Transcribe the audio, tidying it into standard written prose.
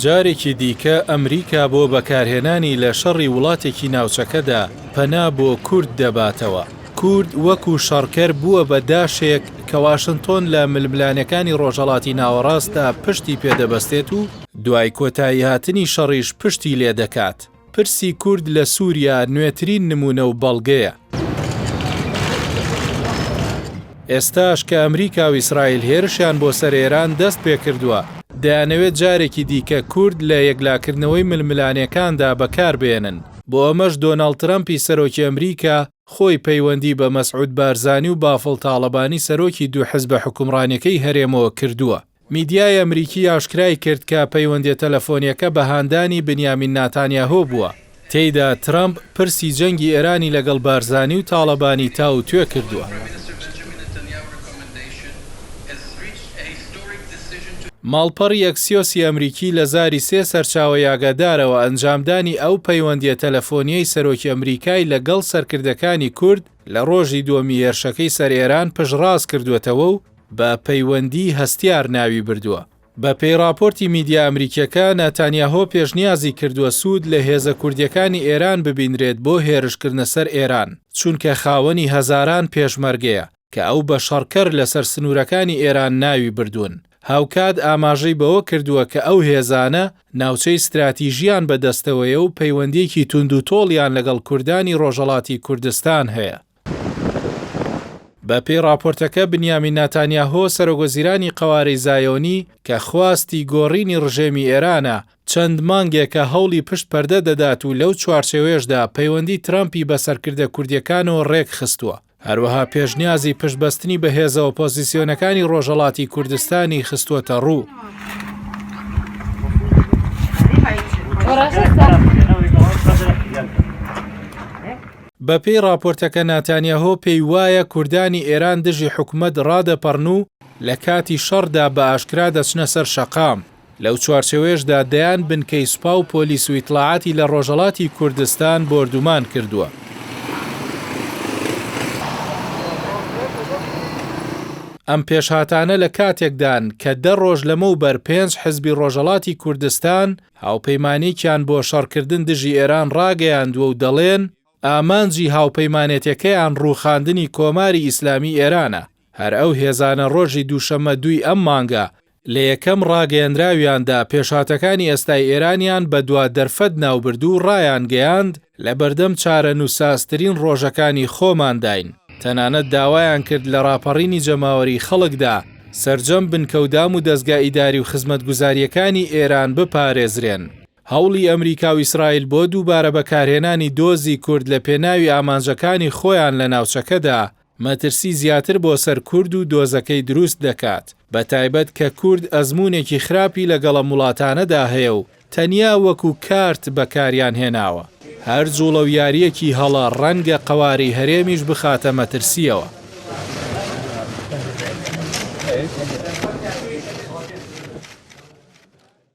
جارێکی دیکە ئەمریکا بۆ بەکارهێنانی لە شەڕی وڵاتێکی ناوچەکەدا پەنا بۆ کورد دەباتەوە. کورد وەکو شەڕکەر بووە بە داشێک کە واشنتۆن لە ململانەکانی ڕۆژهەڵاتی ناوەڕاستدا پشتی پێدەبەستێت و دوای کۆتایی هاتنی شەڕیش پشتی لێ دەکات. پرسی کورد لە سووریا نوێترین نمونە و بەڵگەیە. ئێستاش کە ئەمریکا و ئیسرائیل هێرشیان بۆ سەر ئێران دەست پێ کردووە، دەیانەوێت جارێکی دیکە کورد لە یەکلاکردنەوەی ململانیەکاندا بەکاربێنن. بۆ ئەمەش دۆناڵد ترەمپی سەرۆکی ئەمریکا خۆی پەیوەندی بە مەسعود بارزانی و بافڵ تاڵەبانی سەرۆکی دوو حزبە حکومڕانیەکەی هەرێمەوە کردووە. میدیای ئەمریکی ئاشکرای کرد کە پەیوەندیە تەلەفۆنیەکە بە هاندانی بنیامین ناتانیاهۆ بووە. تێیدا ترەمپ پرسی جەنگی ئێرانی لەگەڵ بارزانی و تاڵەبانی تاو توێ کردووە. ماڵپەڕی ئەکسیۆسی ئەمریکی لە زاری سێ سەرچاوە یاگادارەوە ئەنجامدانی ئەو پەیوەندیە تەلەفۆنیەی سەرۆکی ئەمریکای لەگەڵ سەرکردەکانی کورد لە ڕۆژی دووەمی هێرشەکەی سەر ئێران پشتڕاست کردوێتەوە و بە پەیوەندی هەستیار ناوی بردووە. بە پێی راپۆرتی میدیا ئەمریکیەکە ناتانیاهۆ پێشنیازی کردووە سوود لە هێزە کوردیەکانی ئێران ببینرێت بۆ هێرشکردنە سەر ئێران، چونکە خاوەنی هەزاران پێشمەرگەیە کە ئەو بە شەڕکەر لەسەر سنوورەکانی ئێران ناوی بردوون. هاوکات ئاماژەی بەوە کردووە کە ئەو هێزانە ناوچەی استراتیژیان بەدەستەوەیە و پەیوەندیەکی تونند و تۆڵیان لەگەڵ کوردانی ڕۆژهەڵاتی کوردستان هەیە. بە پێی راپۆرتەکە بنیامین ناتانیاهۆ سەرۆکوەزیرانی قەوارەی زایۆنی کە خواستی گۆڕینی ڕژێمی ئێرانە چەند مانگێکە هەوڵی پشت پەردە دەدات و لەو چوارچێوێشدا پەیوەندی ترەمپی بەسەرکردە کوردیەکانەوە ڕێک خستووە. هەروەها پێشنیازی پشتبەستنی بە هێزە ئۆپۆزیسیۆنەکانی ڕۆژهەڵاتی کوردستانی خستووەتە ڕوو. بە پێی راپۆرتەکە ناتانیاهۆ پێی وایە کوردانی ئێران دژی حکومەت ڕادەپەڕن و لە کاتی شەڕدا بە ئاشکرا دەچنە سەر شەقام. لەو چوارچێوێشدا دەیان بنکەی سوپا و پۆلیس و ئیتلاعاتی لە ڕۆژهەڵاتی کوردستان بۆردومان کردووە. ئەم پێشهاتانە لە کاتێکدان کە 10 ڕۆژ لەمەوبەر 5 حزبی ڕۆژهەڵاتی کوردستان هاوپەیمانێکیان بۆ شەڕکردن دژی ئێران ڕاگەیاندووە و دەڵێن ئامانجی هاوپەیمانێتەکەیان ڕووخاندنی کۆماری ئیسلامی ئێرانە. هەر ئەو هێزانە ڕۆژی دووشەممە 2 ئەم مانگە لە یەکەم ڕاگەیەنراویاندا پێشهاتەکانی ئێستای ئێرانیان بە دوا دەرفەت ناوبرد و ڕایان گەیاند لە بەردەم چارە نووساسترین ڕۆژەکانی خۆمانداین. تەنانەت داوایان کرد لە ڕاپەڕینی جەماوەری خەڵکدا سەرجەم بنکەودام و دەستگا ئیداری و خزمەتگوزاریەکانی ئێران بپارێزرێن. هەوڵی ئەمریکا و ئیسرائیل بۆ دووبارە بەکارهێنانی دۆزی کورد لە پێناوی ئامانجەکانی خۆیان لە ناوچەکەدا مەترسی زیاتر بۆ سەر کورد و دۆزەکەی دروست دەکات. بە تایبەت کە کورد ئەزموونێکی خراپی لەگەڵە وڵاتانەدا هەیە و تەنیا وەکو کارت بەکاریان هێناوە. هەر جوڵە و یاریەکی هەڵە ڕەنگە قەواری هەرێمیش بخاتە مەترسیەوە.